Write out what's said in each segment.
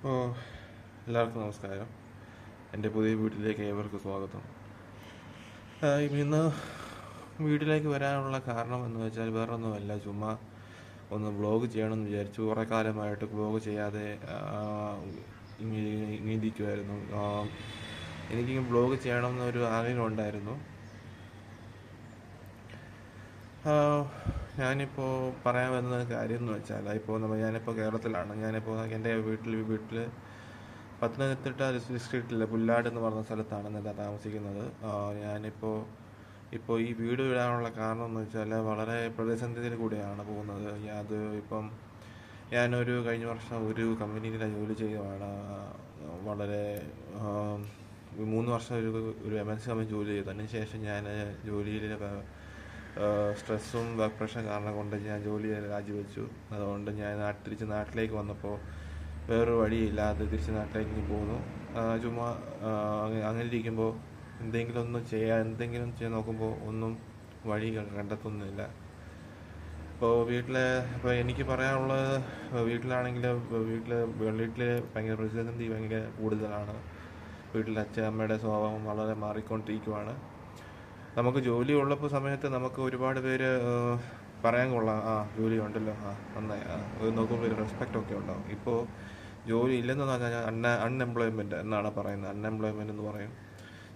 അപ്പോൾ എല്ലാവർക്കും നമസ്കാരം. എൻ്റെ പുതിയ വീട്ടിലേക്ക് ഏവർക്കും സ്വാഗതം. ഇന്ന് വീട്ടിലേക്ക് വരാനുള്ള കാരണം എന്ന് വെച്ചാൽ വേറൊന്നുമല്ല, ചുമ്മാ ഒന്ന് വ്ളോഗ് ചെയ്യണമെന്ന് വിചാരിച്ചു. കുറേ കാലമായിട്ട് വ്ളോഗ് ചെയ്യാതെ ഇങ്ങനെ ഇരിക്കുമായിരുന്നു. എനിക്ക് വ്ളോഗ് ചെയ്യണമെന്നൊരു ആഗ്രഹം ഉണ്ടായിരുന്നു. ഞാനിപ്പോൾ പറയാൻ വരുന്ന കാര്യം എന്ന് വെച്ചാൽ, ഞാനിപ്പോൾ കേരളത്തിലാണ്. ഞാനിപ്പോൾ എൻ്റെ വീട്ടിൽ പത്തനംതിട്ട ഡിസ്ട്രിക്റ്റിലെ പുല്ലാട് എന്ന് പറഞ്ഞ സ്ഥലത്താണ് ഞാൻ താമസിക്കുന്നത്. ഇപ്പോൾ ഈ വീട് ഇടാനുള്ള കാരണം എന്ന് വെച്ചാൽ വളരെ പ്രതിസന്ധിയിൽ കൂടിയാണ് പോകുന്നത്. ഞാനൊരു കഴിഞ്ഞ വർഷം ഒരു കമ്പനിയിൽ ജോലി ചെയ്യുകയാണ്. വളരെ 3 വർഷം ഒരു MNC കമ്പനി ജോലി ചെയ്തു. അതിനുശേഷം ഞാൻ ജോലിയിൽ സ്ട്രെസ്സും വർക്ക് പ്രഷർ കാരണം കൊണ്ട് ഞാൻ ജോലി രാജിവെച്ചു. അതുകൊണ്ട് ഞാൻ തിരിച്ച് നാട്ടിലേക്ക് വന്നപ്പോൾ വേറൊരു വഴിയില്ലാതെ തിരിച്ച് നാട്ടിലേക്ക് പോകുന്നു. ചുമ്മാ അങ്ങനെ ഇരിക്കുമ്പോൾ എന്തെങ്കിലും ചെയ്യാൻ നോക്കുമ്പോൾ ഒന്നും വഴി കണ്ടെത്തുന്നില്ല. ഇപ്പോൾ എനിക്ക് പറയാനുള്ളത്, വീട്ടിൽ ഭയങ്കര പ്രതിസന്ധി ഭയങ്കര കൂടുതലാണ്. വീട്ടിൽ അമ്മയുടെ സ്വഭാവം വളരെ മാറിക്കൊണ്ടിരിക്കുവാണ്. നമുക്ക് ജോലി ഉള്ളപ്പോൾ സമയത്ത് നമുക്ക് ഒരുപാട് പേര് പറയാൻ കൊള്ളാം, ജോലി ഉണ്ടല്ലോ, നന്നായി, നോക്കുമ്പോൾ ഒരു റെസ്പെക്റ്റ് ഒക്കെ ഉണ്ടാവും. ഇപ്പോൾ ജോലി ഇല്ലെന്ന് പറഞ്ഞാൽ അൺഎംപ്ലോയ്മെൻറ്റ് എന്നാണ് പറയുന്നത്. അൺഎംപ്ലോയ്മെൻ്റ് എന്ന് പറയും.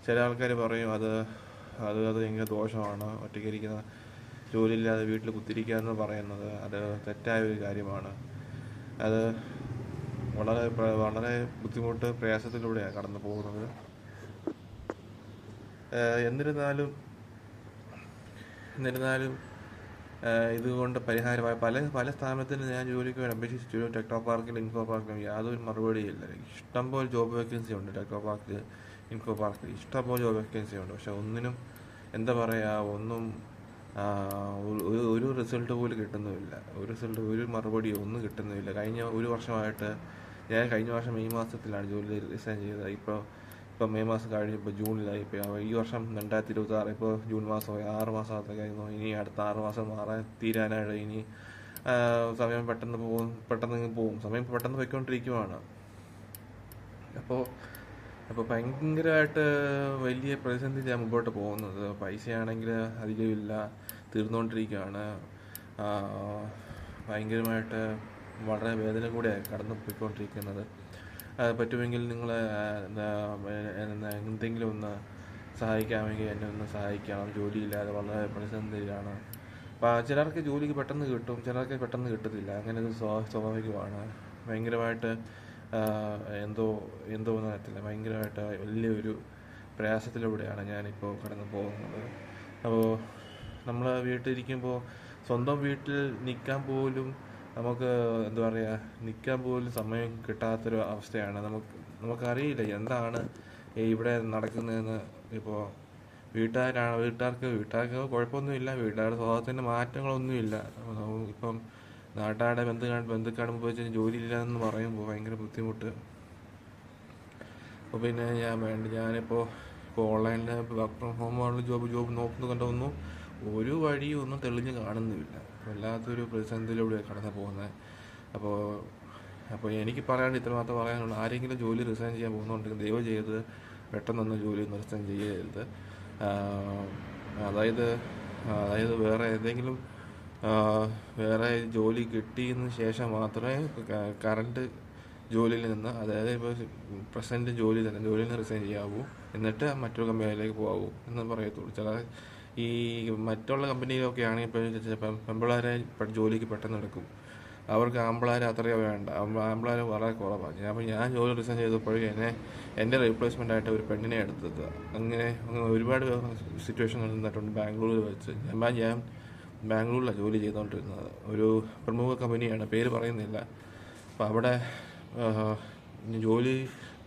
ചില ആൾക്കാർ പറയും അത് അത് അത് ഭയങ്കര ദോഷമാണ്, ഒറ്റയ്ക്കിരിക്കുന്ന ജോലിയില്ലാതെ വീട്ടിൽ കുത്തിരിക്കുക എന്ന് പറയുന്നത്. അത് തെറ്റായ ഒരു കാര്യമാണ്. അത് വളരെ വളരെ പ്രയാസത്തിലൂടെയാണ് കടന്നു പോകുന്നത്. എന്നിരുന്നാലും ഇതുകൊണ്ട് പരിഹാരമായ പല സ്ഥാപനത്തിൽ ഞാൻ ജോലിക്ക് അപേക്ഷിച്ചു. ടെക്നോ പാർക്കിലും ഇൻഫോ പാർക്കിലും യാതൊരു മറുപടിയില്ല. ഇഷ്ടംപോലെ ജോബ് വേക്കൻസി ഉണ്ട്. ടെക്നോ പാർക്കിൽ, ഇൻഫോ പാർക്കിൽ ഇഷ്ടംപോലെ ജോബ് വേക്കൻസി ഉണ്ട്. പക്ഷെ ഒന്നിനും എന്താ പറയുക, ഒരു റിസൾട്ട് പോലും കിട്ടുന്നുമില്ല. ഒരു മറുപടിയോ ഒന്നും കിട്ടുന്നുമില്ല. കഴിഞ്ഞ ഒരു വർഷമായിട്ട് ഞാൻ കഴിഞ്ഞ വർഷം മെയ് മാസത്തിലാണ് ജോലി റിസൈൻ ചെയ്തത്. ഇപ്പം മെയ് മാസം കഴിഞ്ഞ് ഇപ്പോൾ ജൂണിലായി. ഇപ്പോൾ ഈ വർഷം 2026, ഇപ്പോൾ ജൂൺ മാസമായി, 6 മാസത്തേക്ക് ആയിരുന്നു. ഇനി അടുത്ത 6 മാസം തീരാനായിട്ട് ഇനി സമയം പെട്ടെന്ന് പോകും. സമയം പെട്ടെന്ന് പോയിക്കൊണ്ടിരിക്കുവാണ്. അപ്പോൾ ഭയങ്കരമായിട്ട് വലിയ പ്രതിസന്ധിയിലാണ് മുമ്പോട്ട് പോകുന്നത്. പൈസയാണെങ്കിൽ അധികമില്ല, തീർന്നുകൊണ്ടിരിക്കുകയാണ്. ഭയങ്കരമായിട്ട് വളരെ വേദന കൂടെ കടന്നു പോയിക്കൊണ്ടിരിക്കുന്നത്. പറ്റുമെങ്കിൽ നിങ്ങൾ എന്തെങ്കിലും ഒന്ന് സഹായിക്കാമെങ്കിൽ എന്നെ ഒന്ന് സഹായിക്കണം. ജോലിയില്ലാതെ വളരെ പ്രതിസന്ധിയിലാണ്. ചിലർക്ക് ജോലിക്ക് പെട്ടെന്ന് കിട്ടും, ചിലർക്ക് പെട്ടെന്ന് കിട്ടത്തില്ല. അങ്ങനെ ഒരു സ്വാഭാവികമാണ്. ഭയങ്കരമായിട്ട് എന്തോ എന്ന് അറിയത്തില്ല, ഭയങ്കരമായിട്ട് വലിയൊരു പ്രയാസത്തിലൂടെയാണ് ഞാനിപ്പോൾ കടന്നു പോകുന്നത്. അപ്പോൾ നമ്മൾ വീട്ടിലിരിക്കുമ്പോൾ സ്വന്തം വീട്ടിൽ നിൽക്കാൻ പോലും നമുക്ക് നിൽക്കാൻ പോലും സമയം കിട്ടാത്തൊരു അവസ്ഥയാണ്. നമുക്കറിയില്ല എന്താണ് ഇവിടെ നടക്കുന്നതെന്ന്. ഇപ്പോൾ വീട്ടുകാർക്ക് കുഴപ്പമൊന്നുമില്ല, വീട്ടുകാരുടെ സ്വഭാവത്തിൻ്റെ മാറ്റങ്ങളൊന്നുമില്ല. ഇപ്പം നാട്ടുകാരുടെ ബന്ധുക്കാട് പോയി ജോലിയില്ല എന്ന് പറയുമ്പോൾ ഭയങ്കര ബുദ്ധിമുട്ട്. അപ്പോൾ പിന്നെ ഞാനിപ്പോൾ ഓൺലൈനിൽ വർക്ക് ഫ്രം ഹോമുള്ള ജോബ് നോക്കുന്നതുകൊണ്ടൊന്നും ഒരു വഴിയും ഒന്നും തെളിഞ്ഞ് കാണുന്നുമില്ല. വല്ലാത്തൊരു പ്രതിസന്ധിയിലൂടെ കടന്നു പോകുന്നത്. അപ്പോൾ എനിക്ക് ഇത്ര മാത്രം പറയാനുള്ളൂ. ആരെങ്കിലും ജോലി റിസൈൻ ചെയ്യാൻ പോകുന്നുണ്ടെങ്കിൽ ദയവ് ചെയ്ത് പെട്ടെന്നൊന്നും ജോലി റിസൈൻ ചെയ്യരുത്. അതായത് വേറെ ജോലി കിട്ടിയതിന് ശേഷം മാത്രമേ കറണ്ട് ജോലിയിൽ നിന്ന്, അതായത് ഇപ്പോൾ പ്രസൻറ്റ് ജോലിയിൽ നിന്ന് റിസൈൻ ചെയ്യാവൂ. എന്നിട്ട് മറ്റൊരു കമ്പനിയിലേക്ക് പോകാവൂ എന്ന് പറയത്തുള്ളൂ. ഈ മറ്റുള്ള കമ്പനിയിലൊക്കെ ആണെങ്കിൽ ചിലപ്പം പെമ്പിള്ളേരെ ജോലിക്ക് പെട്ടെന്ന് എടുക്കും. അവർക്ക് ആമ്പിള്ളേരെ അത്രയോ വേണ്ട, ആമ്പിള്ളേർ വളരെ കുറവാണ്. അപ്പോൾ ഞാൻ ജോലി റിസൈൻ ചെയ്തപ്പോഴും എൻ്റെ റീപ്ലേസ്മെൻ്റ് ആയിട്ട് ഒരു പെണ്ണിനെ എടുത്തത്. അങ്ങനെ ഒരുപാട് സിറ്റുവേഷൻ നിന്നിട്ടുണ്ട് ബാംഗ്ലൂരിൽ വെച്ച്. ഞാൻ ബാംഗ്ലൂരിലാണ് ജോലി ചെയ്തുകൊണ്ടിരുന്നത്. ഒരു പ്രമുഖ കമ്പനിയാണ്, പേര് പറയുന്നില്ല. അപ്പോൾ അവിടെ ജോലി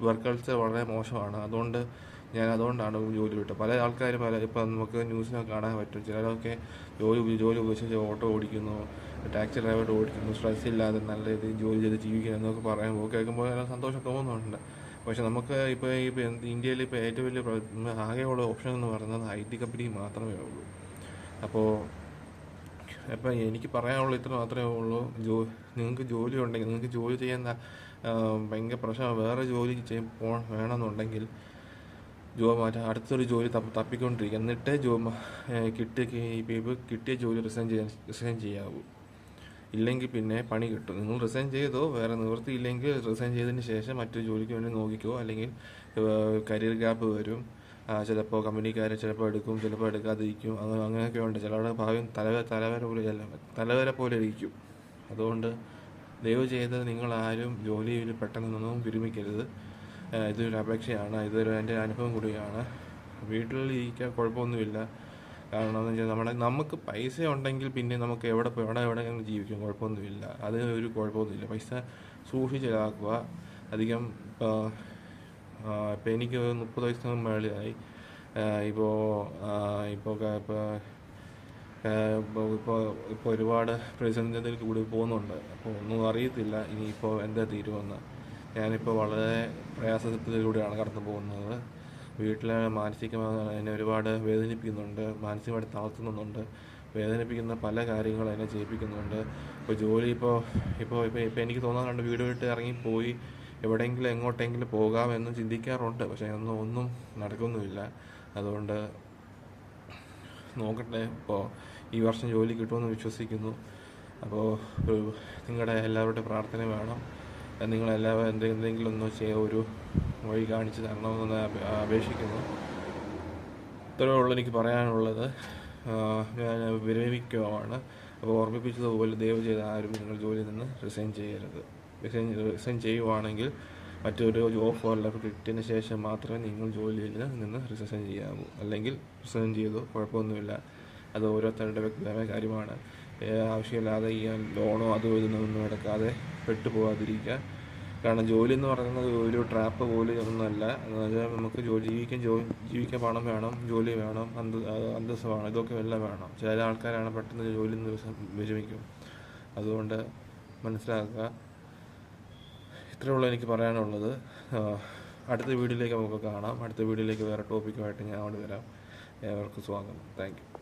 വർക്ക് കൾച്ചർ വളരെ മോശമാണ്. അതുകൊണ്ടാണ് ജോലി വിട്ടത്. പല ആൾക്കാരും ഇപ്പം നമുക്ക് ന്യൂസിനൊക്കെ കാണാൻ പറ്റും. ചിലരൊക്കെ ജോലി ഉപേക്ഷിച്ച് ഓട്ടോ ഓടിക്കുന്നു, ടാക്സി ഡ്രൈവറായിട്ട് ഓടിക്കുന്നു, സ്ട്രെസ് ഇല്ലാതെ നല്ല രീതിയിൽ ജോലി ചെയ്ത് ജീവിക്കുന്നു എന്നൊക്കെ പറയുമ്പോൾ കേൾക്കുമ്പോൾ സന്തോഷം തോന്നുന്നുണ്ട്. പക്ഷെ നമുക്ക് ഇപ്പോൾ ഇന്ത്യയിൽ ഇപ്പോൾ ഏറ്റവും വലിയ ആകെയുള്ള ഓപ്ഷൻ എന്ന് പറയുന്നത് IT കമ്പനി മാത്രമേ ഉള്ളൂ. അപ്പം എനിക്ക് പറയാനുള്ള ഇത്ര മാത്രമേ ഉള്ളൂ. നിങ്ങൾക്ക് ജോലി ഉണ്ടെങ്കിൽ, നിങ്ങൾക്ക് ജോലി ചെയ്യാൻ ഭയങ്കര പ്രശ്നമാണ്, വേറെ ജോലി വേണമെന്നുണ്ടെങ്കിൽ മാറ്റാം, അടുത്തൊരു ജോലി തപ്പിക്കൊണ്ടിരിക്കുക. എന്നിട്ടേ കിട്ടിയ ജോലി റിസൈൻ ചെയ്യാവൂ. ഇല്ലെങ്കിൽ പിന്നെ പണി കിട്ടും. നിങ്ങൾ റിസൈൻ ചെയ്തോ, വേറെ നിവൃത്തിയില്ലെങ്കിൽ റിസൈൻ ചെയ്തതിന് ശേഷം മറ്റൊരു ജോലിക്ക് വേണ്ടി നോക്കിക്കോ. അല്ലെങ്കിൽ കരിയർ ഗ്യാപ്പ് വരും. ചിലപ്പോൾ കമ്പനിക്കാർ ചിലപ്പോൾ എടുക്കും, ചിലപ്പോൾ എടുക്കാതിരിക്കും. അങ്ങനെയൊക്കെ ഉണ്ട്. ചിലരുടെ ഭാവിയും തലവര പോലെ ഇരിക്കും. അതുകൊണ്ട് ദയവ് ചെയ്ത് നിങ്ങളാരും ജോലിയിൽ പെട്ടെന്നൊന്നും വിരമിക്കരുത്. ഇതൊരു അപേക്ഷയാണ്, എൻ്റെ അനുഭവം കൂടിയാണ്. വീട്ടിലിരിക്കാൻ കുഴപ്പമൊന്നുമില്ല. കാരണം എന്ന് വെച്ചാൽ നമുക്ക് പൈസ ഉണ്ടെങ്കിൽ പിന്നെ നമുക്ക് എവിടെയെങ്കിലും ജീവിക്കും, കുഴപ്പമൊന്നുമില്ല. അതിന് ഒരു കുഴപ്പമൊന്നുമില്ല. പൈസ സൂക്ഷിച്ച് ചിലവാക്കുക. അധികം ഇപ്പം എനിക്ക് 30 വയസ്സിന് മേളിലായി. ഇപ്പോൾ ഒരുപാട് പ്രതിസന്ധിയിൽ കൂടി പോകുന്നുണ്ട്. അപ്പോൾ ഒന്നും അറിയത്തില്ല ഇനിയിപ്പോൾ എന്താ തീരുമെന്ന്. ഞാനിപ്പോൾ വളരെ പ്രയാസത്തിലൂടെയാണ് കടന്നു പോകുന്നത്. വീട്ടിലെ മാനസികമായി എന്നെ ഒരുപാട് വേദനിപ്പിക്കുന്നുണ്ട്, മാനസികമായിട്ട് തളർത്തുന്നുണ്ട്. വേദനിപ്പിക്കുന്ന പല കാര്യങ്ങളും എന്നെ ചെയ്യിപ്പിക്കുന്നുണ്ട്. ഇപ്പോൾ ജോലി ഇപ്പോൾ എനിക്ക് തോന്നാറുണ്ട്, വീട് വിട്ട് ഇറങ്ങിപ്പോയി എവിടെയെങ്കിലും എങ്ങോട്ടെങ്കിലും പോകാമെന്ന് ചിന്തിക്കാറുണ്ട്. പക്ഷേ ഒന്നും നടക്കുന്നുമില്ല. അതുകൊണ്ട് നോക്കട്ടെ. ഇപ്പോൾ ഈ വർഷം ജോലി കിട്ടുമെന്ന് വിശ്വസിക്കുന്നു. അപ്പോൾ നിങ്ങളുടെ എല്ലാവരുടെയും പ്രാർത്ഥന വേണം. നിങ്ങളെല്ലാവരും എന്തെങ്കിലും ഒന്ന് ഒരു വഴി കാണിച്ച് തരണമെന്ന് അപേക്ഷിക്കുന്നു. ഇത്രയേ ഉള്ളൂ എനിക്ക് പറയാനുള്ളത്. ഞാൻ വിരമിക്കുകയാണ്. അപ്പോൾ ഓർമ്മിപ്പിച്ചതുപോലെ ദയവ് ചെയ്ത് ആരും നിങ്ങൾ ജോലിയിൽ നിന്ന് റിസൈൻ ചെയ്യരുത്. റിസൈൻ ചെയ്യുവാണെങ്കിൽ മറ്റൊരു ഓഫർ ലെറ്റർ കിട്ടിയതിന് ശേഷം മാത്രമേ നിങ്ങൾ ജോലിയിൽ നിന്ന് റിസൈൻ ചെയ്യാവൂ. അല്ലെങ്കിൽ റിസൈൻ ചെയ്തു, കുഴപ്പമൊന്നുമില്ല. അത് ഓരോരുത്തരുടെ വ്യക്തിപരമായ കാര്യമാണ്. ആവശ്യമില്ലാതെ ഈ ലോണോ ഇതൊന്നും എടുക്കാതെ പെട്ടുപോകാതിരിക്കുക. കാരണം ജോലി എന്ന് പറയുന്നത് ഒരു ട്രാപ്പ് പോലെ ഒന്നുമല്ല. നമുക്ക് ജീവിക്കാൻ പണം വേണം, ജോലി വേണം, അന്തസ്സ് വേണം, ഇതൊക്കെ എല്ലാം വേണം. ചില ആൾക്കാരാണ് പെട്ടെന്ന് ജോലി ദിവസം വിരമിക്കും. അതുകൊണ്ട് മനസ്സിലാക്കുക. ഇത്രയേ ഉള്ളൂ എനിക്ക് പറയാനുള്ളത്. അടുത്ത വീഡിയോയിലേക്ക് നമുക്ക് കാണാം. അടുത്ത വീഡിയോയിലേക്ക് വേറെ ടോപ്പിക്കുമായിട്ട് ഞാൻ അവിടെ വരാം. ഏവർക്കും സ്വാഗതം. Thank you.